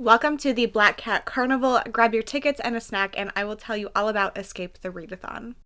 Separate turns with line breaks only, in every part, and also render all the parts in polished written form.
Welcome to the Black Cat Carnival. Grab your tickets and a snack and I will tell you all about Escape the Readathon.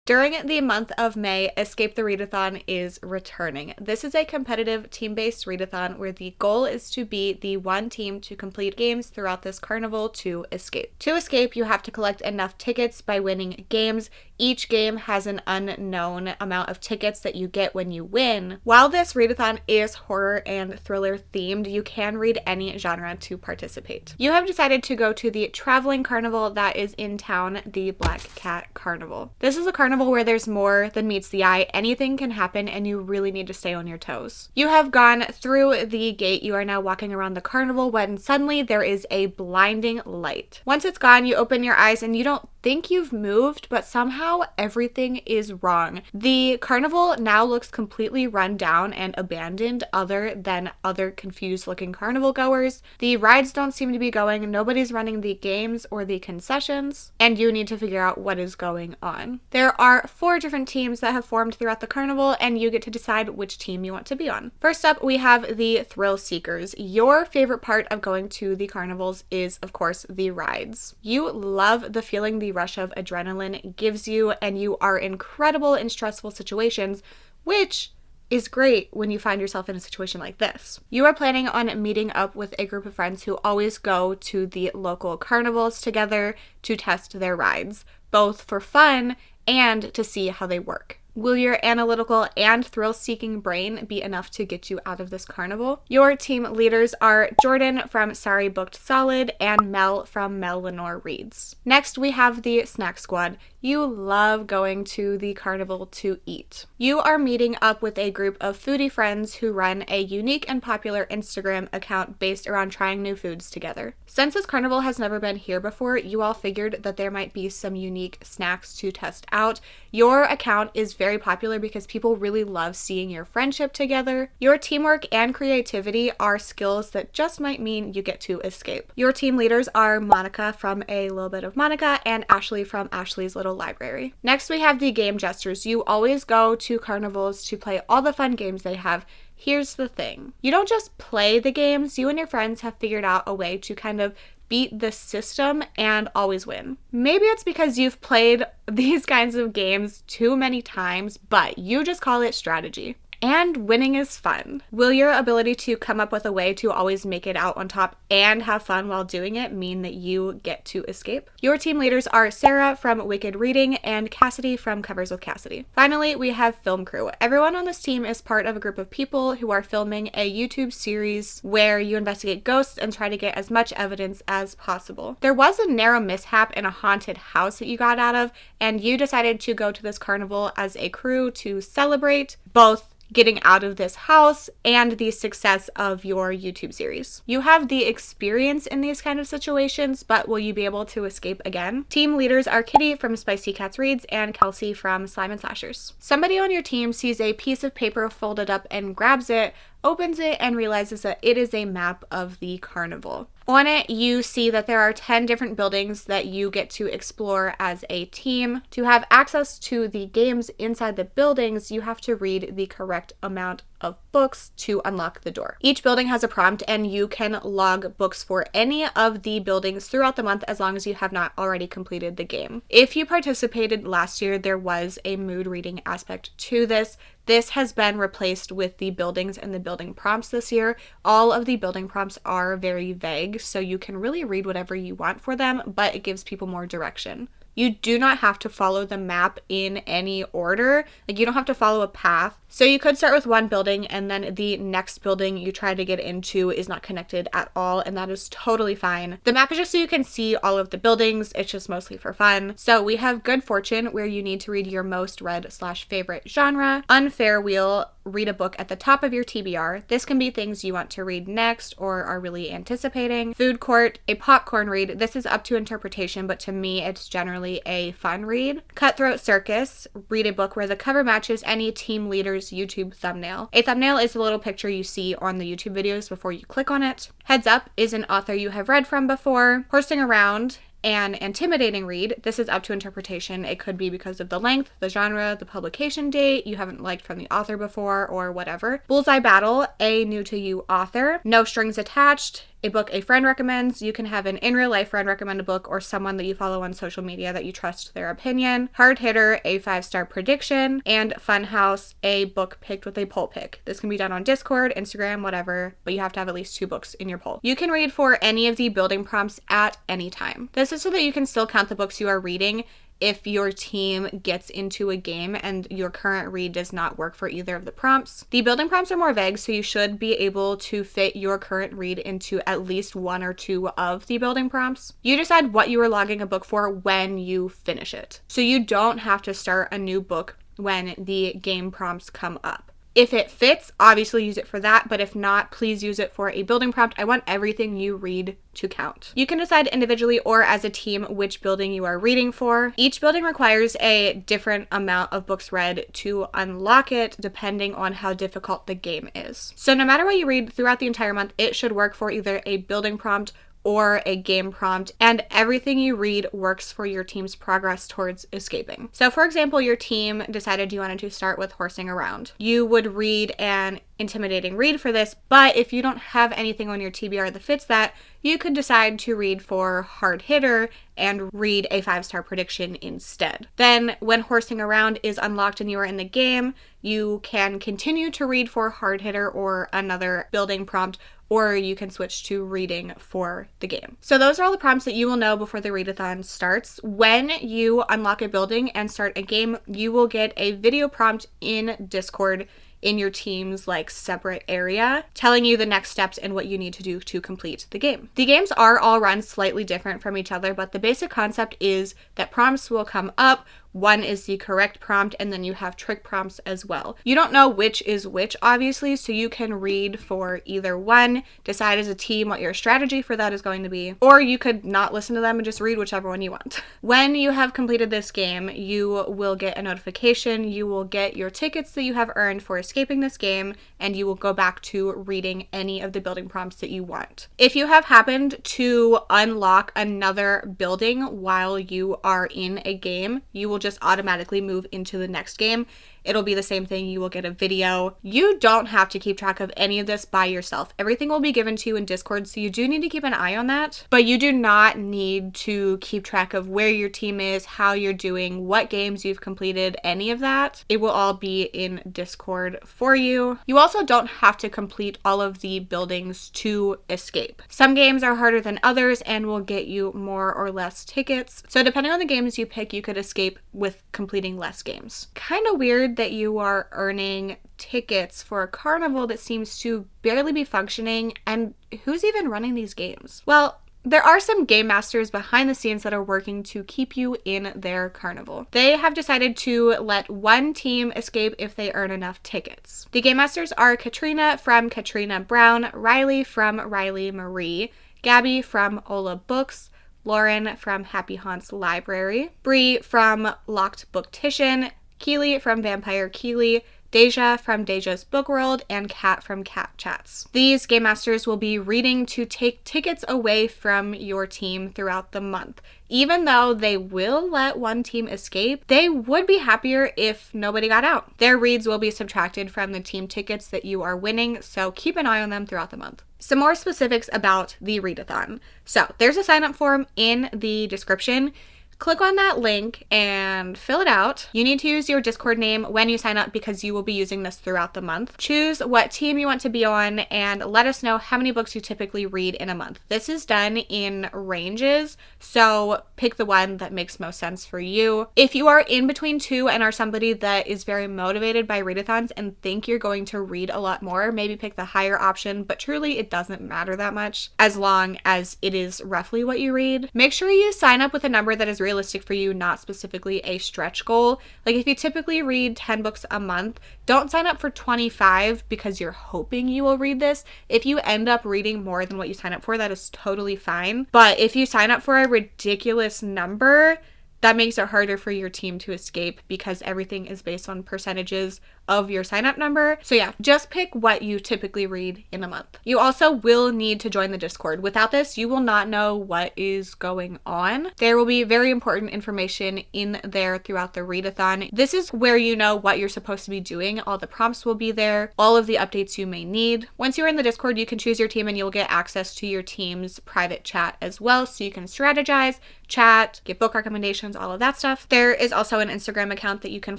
During the month of May, Escape the Readathon is returning. This is a competitive team-based readathon where the goal is to be the one team to complete games throughout this carnival to escape. To escape, you have to collect enough tickets by winning games. Each game has an unknown amount of tickets that you get when you win. While this readathon is horror and thriller themed, you can read any genre to participate. You have decided to go to the traveling carnival that is in town, the Black Cat Carnival. This is a carnival where there's more than meets the eye. Anything can happen and you really need to stay on your toes. You have gone through the gate. You are now walking around the carnival when suddenly there is a blinding light. Once it's gone, you open your eyes and you don't think you've moved, but somehow everything is wrong. The carnival now looks completely run down and abandoned other than other confused looking carnival goers. The rides don't seem to be going, nobody's running the games or the concessions, and you need to figure out what is going on. There are 4 different teams that have formed throughout the carnival and you get to decide which team you want to be on. First up, we have the thrill seekers. Your favorite part of going to the carnivals is, of course, the rides. You love the feeling the rush of adrenaline gives you, and you are incredible in stressful situations, which is great when you find yourself in a situation like this. You are planning on meeting up with a group of friends who always go to the local carnivals together to test their rides, both for fun and to see how they work. Will your analytical and thrill-seeking brain be enough to get you out of this carnival? Your team leaders are Jordan from Sorry Booked Solid and Mel from Mel Lenore Reads. Next, we have the Snack Squad. You love going to the carnival to eat. You are meeting up with a group of foodie friends who run a unique and popular Instagram account based around trying new foods together. Since this carnival has never been here before, you all figured that there might be some unique snacks to test out. Your account is very popular because people really love seeing your friendship together. Your teamwork and creativity are skills that just might mean you get to escape. Your team leaders are Monica from A Little Bit of Monica and Ashley from Ashley's Little Library. Next, we have the Game Jesters. You always go to carnivals to play all the fun games they have. Here's the thing. You don't just play the games. You and your friends have figured out a way to kind of beat the system and always win. Maybe it's because you've played these kinds of games too many times, but you just call it strategy. And winning is fun. Will your ability to come up with a way to always make it out on top and have fun while doing it mean that you get to escape? Your team leaders are Sarah from Wicked Reading and Cassidy from Covers with Cassidy. Finally, we have Film Crew. Everyone on this team is part of a group of people who are filming a YouTube series where you investigate ghosts and try to get as much evidence as possible. There was a narrow mishap in a haunted house that you got out of, and you decided to go to this carnival as a crew to celebrate both getting out of this house and the success of your YouTube series. You have the experience in these kind of situations, but will you be able to escape again? Team leaders are Kitty from Spicy Cats Reads and Kelsey from Slime and Slashers. Somebody on your team sees a piece of paper folded up and grabs it, opens it, and realizes that it is a map of the carnival. On it, you see that there are 10 different buildings that you get to explore as a team. To have access to the games inside the buildings, you have to read the correct amount of books to unlock the door. Each building has a prompt and you can log books for any of the buildings throughout the month as long as you have not already completed the game. If you participated last year, there was a mood reading aspect to this. This has been replaced with the buildings and the building prompts this year. All of the building prompts are very vague, so you can really read whatever you want for them, but it gives people more direction. You do not have to follow the map in any order. Like, you don't have to follow a path. So you could start with one building and then the next building you try to get into is not connected at all, and that is totally fine. The map is just so you can see all of the buildings. It's just mostly for fun. So we have Good Fortune, where you need to read your most read/favorite genre. Unfair Wheel, read a book at the top of your TBR. This can be things you want to read next or are really anticipating. Food Court, a popcorn read. This is up to interpretation, but to me it's generally a fun read. Cutthroat Circus, read a book where the cover matches any team leader's YouTube thumbnail. A thumbnail is the little picture you see on the YouTube videos before you click on it. Heads Up is an author you have read from before. Horsing Around, an intimidating read. This is up to interpretation. It could be because of the length, the genre, the publication date, you haven't liked from the author before, or whatever. Bullseye Battle, a new to you author. No Strings Attached a book a friend recommends. You can have an in real life friend recommend a book or someone that you follow on social media that you trust their opinion. Hard hitter, a 5-star prediction, and Funhouse, a book picked with a poll pick. This can be done on Discord, Instagram, whatever, but you have to have at least 2 books in your poll. You can read for any of the building prompts at any time. This is so that you can still count the books you are reading if your team gets into a game and your current read does not work for either of the prompts. The building prompts are more vague, so you should be able to fit your current read into at least 1 or 2 of the building prompts. You decide what you are logging a book for when you finish it. So you don't have to start a new book when the game prompts come up. If it fits, obviously use it for that, but if not, please use it for a building prompt. I want everything you read to count. You can decide individually or as a team which building you are reading for. Each building requires a different amount of books read to unlock it, depending on how difficult the game is. So no matter what you read throughout the entire month, it should work for either a building prompt or a game prompt, and everything you read works for your team's progress towards escaping. So for example, your team decided you wanted to start with horsing around. You would read an intimidating read for this, but if you don't have anything on your TBR that fits that, you could decide to read for hard hitter and read a 5-star prediction instead. Then when horsing around is unlocked and you are in the game, you can continue to read for hard hitter or another building prompt, or you can switch to reading for the game. So those are all the prompts that you will know before the readathon starts. When you unlock a building and start a game, you will get a video prompt in Discord in your team's separate area telling you the next steps and what you need to do to complete the game. The games are all run slightly different from each other, but the basic concept is that prompts will come up. One is the correct prompt, and then you have trick prompts as well. You don't know which is which, obviously, so you can read for either one, decide as a team what your strategy for that is going to be, or you could not listen to them and just read whichever one you want. When you have completed this game, you will get a notification, you will get your tickets that you have earned for escaping this game, and you will go back to reading any of the building prompts that you want. If you have happened to unlock another building while you are in a game, you will just automatically move into the next game. It'll be the same thing. You will get a video. You don't have to keep track of any of this by yourself. Everything will be given to you in Discord, so you do need to keep an eye on that. But you do not need to keep track of where your team is, how you're doing, what games you've completed, any of that. It will all be in Discord for you. You also don't have to complete all of the buildings to escape. Some games are harder than others and will get you more or less tickets. So depending on the games you pick, you could escape with completing less games. Kind of weird that you are earning tickets for a carnival that seems to barely be functioning, and who's even running these games? Well, there are some Gamemasters behind the scenes that are working to keep you in their carnival. They have decided to let one team escape if they earn enough tickets. The Gamemasters are Katrina from Katrina Brown, Riley from Riley Marie, Gabby from Ola Books, Lauren from Happy Haunts Library, Bree from Locked Booktition, Keely from Vampire Keely, Deja from Deja's Book World, and Kat from Cat Chats. These Gamemasters will be reading to take tickets away from your team throughout the month. Even though they will let one team escape, they would be happier if nobody got out. Their reads will be subtracted from the team tickets that you are winning, so keep an eye on them throughout the month. Some more specifics about the readathon. So there's a sign-up form in the description. Click on that link and fill it out. You need to use your Discord name when you sign up because you will be using this throughout the month. Choose what team you want to be on and let us know how many books you typically read in a month. This is done in ranges, so pick the one that makes most sense for you. If you are in between two and are somebody that is very motivated by readathons and think you're going to read a lot more, maybe pick the higher option, but truly it doesn't matter that much as long as it is roughly what you read. Make sure you sign up with a number that is realistic for you, not specifically a stretch goal. Like if you typically read 10 books a month, don't sign up for 25 because you're hoping you will read this. If you end up reading more than what you sign up for, that is totally fine. But if you sign up for a ridiculous number, that makes it harder for your team to escape because everything is based on percentages of your sign-up number. So yeah, just pick what you typically read in a month. You also will need to join the Discord. Without this, you will not know what is going on. There will be very important information in there throughout the readathon. This is where you know what you're supposed to be doing. All the prompts will be there, all of the updates you may need. Once you're in the Discord, you can choose your team and you'll get access to your team's private chat as well, so you can strategize, chat, get book recommendations, all of that stuff. There is also an Instagram account that you can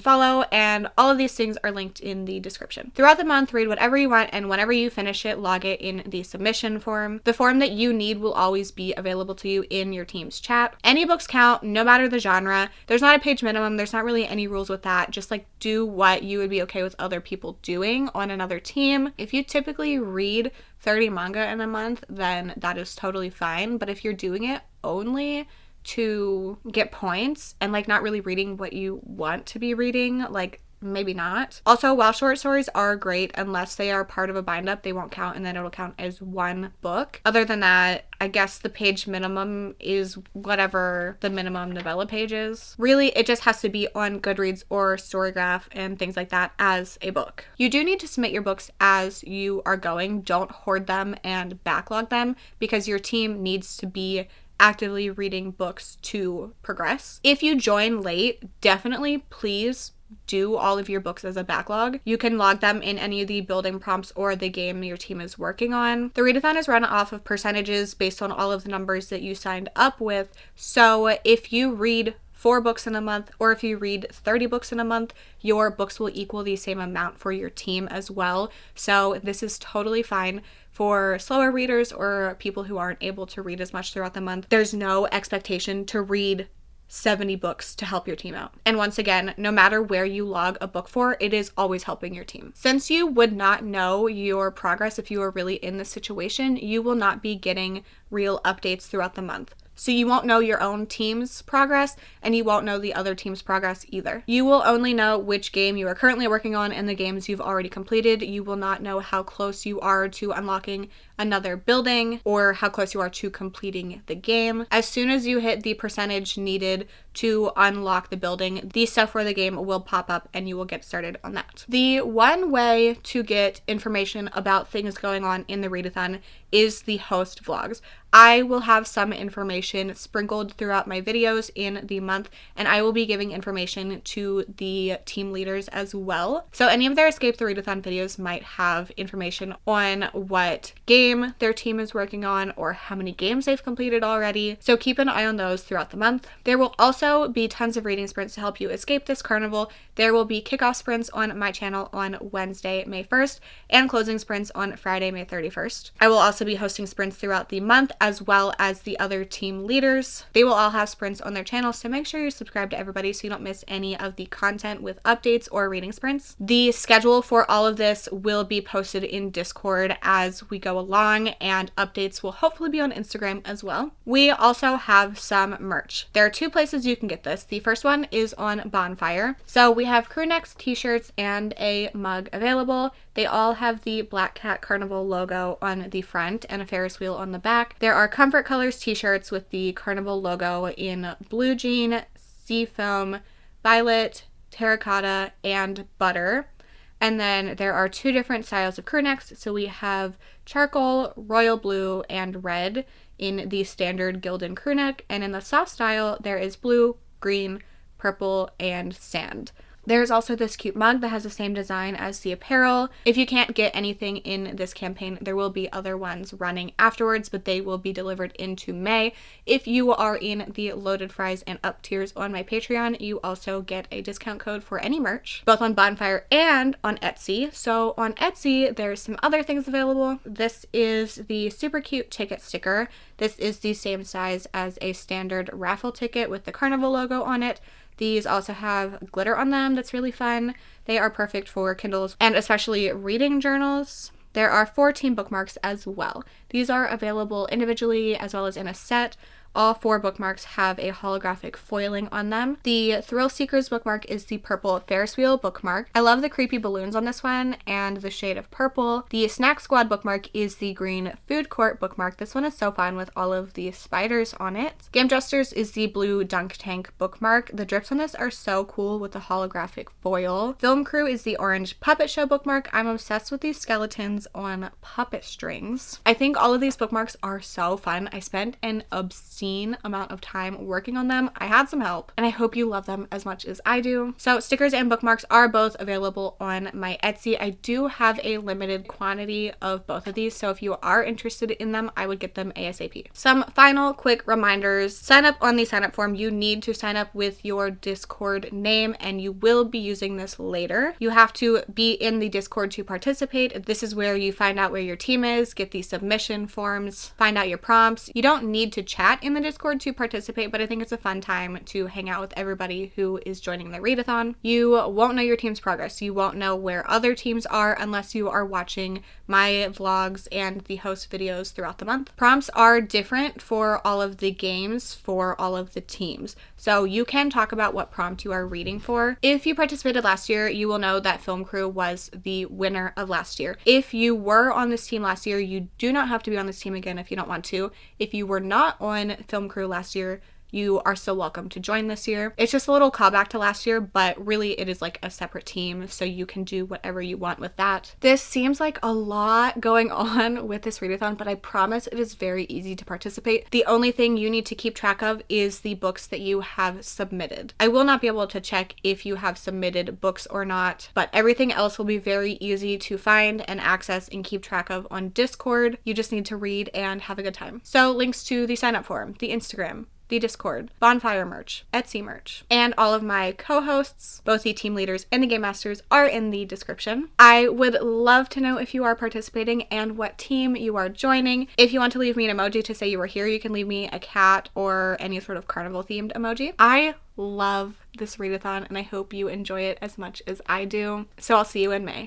follow, and all of these things are linked in the description. Throughout the month, read whatever you want, and whenever you finish it, log it in the submission form. The form that you need will always be available to you in your team's chat. Any books count, no matter the genre. There's not a page minimum. There's not really any rules with that. Just like do what you would be okay with other people doing on another team. If you typically read 30 manga in a month, then that is totally fine. But if you're doing it only to get points and like not really reading what you want to be reading, like maybe not. Also, while short stories are great, unless they are part of a bind up, they won't count, and then it'll count as one book. Other than that, I guess the page minimum is whatever the minimum novella page is. Really, it just has to be on Goodreads or Storygraph and things like that as a book. You do need to submit your books as you are going. Don't hoard them and backlog them, because your team needs to be actively reading books to progress. If you join late, definitely please do all of your books as a backlog. You can log them in any of the building prompts or the game your team is working on. The readathon is run off of percentages based on all of the numbers that you signed up with. So if you read 4 books in a month, or if you read 30 books in a month, your books will equal the same amount for your team as well. So this is totally fine for slower readers or people who aren't able to read as much throughout the month. There's no expectation to read 70 books to help your team out. And once again, no matter where you log a book for, it is always helping your team. Since you would not know your progress if you were really in this situation, you will not be getting real updates throughout the month. So you won't know your own team's progress, and you won't know the other team's progress either. You will only know which game you are currently working on and the games you've already completed. You will not know how close you are to unlocking another building or how close you are to completing the game. As soon as you hit the percentage needed to unlock the building, the stuff for the game will pop up and you will get started on that. The one way to get information about things going on in the readathon is the host vlogs. I will have some information sprinkled throughout my videos in the month, and I will be giving information to the team leaders as well. So any of their Escape the Readathon videos might have information on what game their team is working on or how many games they've completed already. So keep an eye on those throughout the month. There will also be tons of reading sprints to help you escape this carnival. There will be kickoff sprints on my channel on Wednesday, May 1st, and closing sprints on Friday, May 31st. I will also be hosting sprints throughout the month, as well as the other team leaders. They will all have sprints on their channel, so make sure you subscribe to everybody so you don't miss any of the content with updates or reading sprints. The schedule for all of this will be posted in Discord as we go along, and updates will hopefully be on Instagram as well. We also have some merch. There are 2 places you can get this. The first one is on Bonfire. So we have crew necks, t-shirts, and a mug available. They all have the Black Cat Carnival logo on the front and a Ferris wheel on the back. There are Comfort Colors t-shirts with the Carnival logo in blue jean, seafoam, violet, terracotta, and butter. And then there are 2 different styles of crew necks. So we have charcoal, royal blue, and red in the standard Gildan crew neck. And in the soft style, there is blue, green, purple, and sand. There's also this cute mug that has the same design as the apparel. If you can't get anything in this campaign, there will be other ones running afterwards, but they will be delivered into May. If you are in the Loaded Fries and Up tiers on my Patreon, you also get a discount code for any merch, both on Bonfire and on Etsy. So on Etsy, there's some other things available. This is the super cute ticket sticker. This is the same size as a standard raffle ticket with the Carnival logo on it. These also have glitter on them that's really fun. They are perfect for Kindles and especially reading journals. There are 4 team bookmarks as well. These are available individually as well as in a set. All 4 bookmarks have a holographic foiling on them. The Thrill Seekers bookmark is the purple Ferris wheel bookmark. I love the creepy balloons on this one and the shade of purple. The Snack Squad bookmark is the green Food Court bookmark. This one is so fun with all of the spiders on it. Jesters is the blue Dunk Tank bookmark. The drips on this are so cool with the holographic foil. Film Crew is the orange Puppet Show bookmark. I'm obsessed with these skeletons on puppet strings. I think all of these bookmarks are so fun. I spent an obscene amount of time working on them. I had some help, and I hope you love them as much as I do. So stickers and bookmarks are both available on my Etsy. I do have a limited quantity of both of these, so if you are interested in them, I would get them ASAP. Some final quick reminders. Sign up on the sign up form. You need to sign up with your Discord name, and you will be using this later. You have to be in the Discord to participate. This is where you find out where your team is, get the submission forms, find out your prompts. You don't need to chat in the Discord to participate, but I think it's a fun time to hang out with everybody who is joining the readathon. You won't know your team's progress. You won't know where other teams are unless you are watching my vlogs and the host videos throughout the month. Prompts are different for all of the games, for all of the teams. So you can talk about what prompt you are reading for. If you participated last year, you will know that Film Crew was the winner of last year. If you were on this team last year, you do not have to be on this team again if you don't want to. If you were not on Film Crew last year, you are still welcome to join this year. It's just a little callback to last year, but really it is like a separate team, so you can do whatever you want with that. This seems like a lot going on with this readathon, but I promise it is very easy to participate. The only thing you need to keep track of is the books that you have submitted. I will not be able to check if you have submitted books or not, but everything else will be very easy to find and access and keep track of on Discord. You just need to read and have a good time. So links to the sign up form, the Instagram, the Discord, Bonfire merch, Etsy merch, and all of my co-hosts, both the team leaders and the Gamemasters, are in the description. I would love to know if you are participating and what team you are joining. If you want to leave me an emoji to say you were here, you can leave me a cat or any sort of carnival themed emoji. I love this readathon and I hope you enjoy it as much as I do. So I'll see you in May.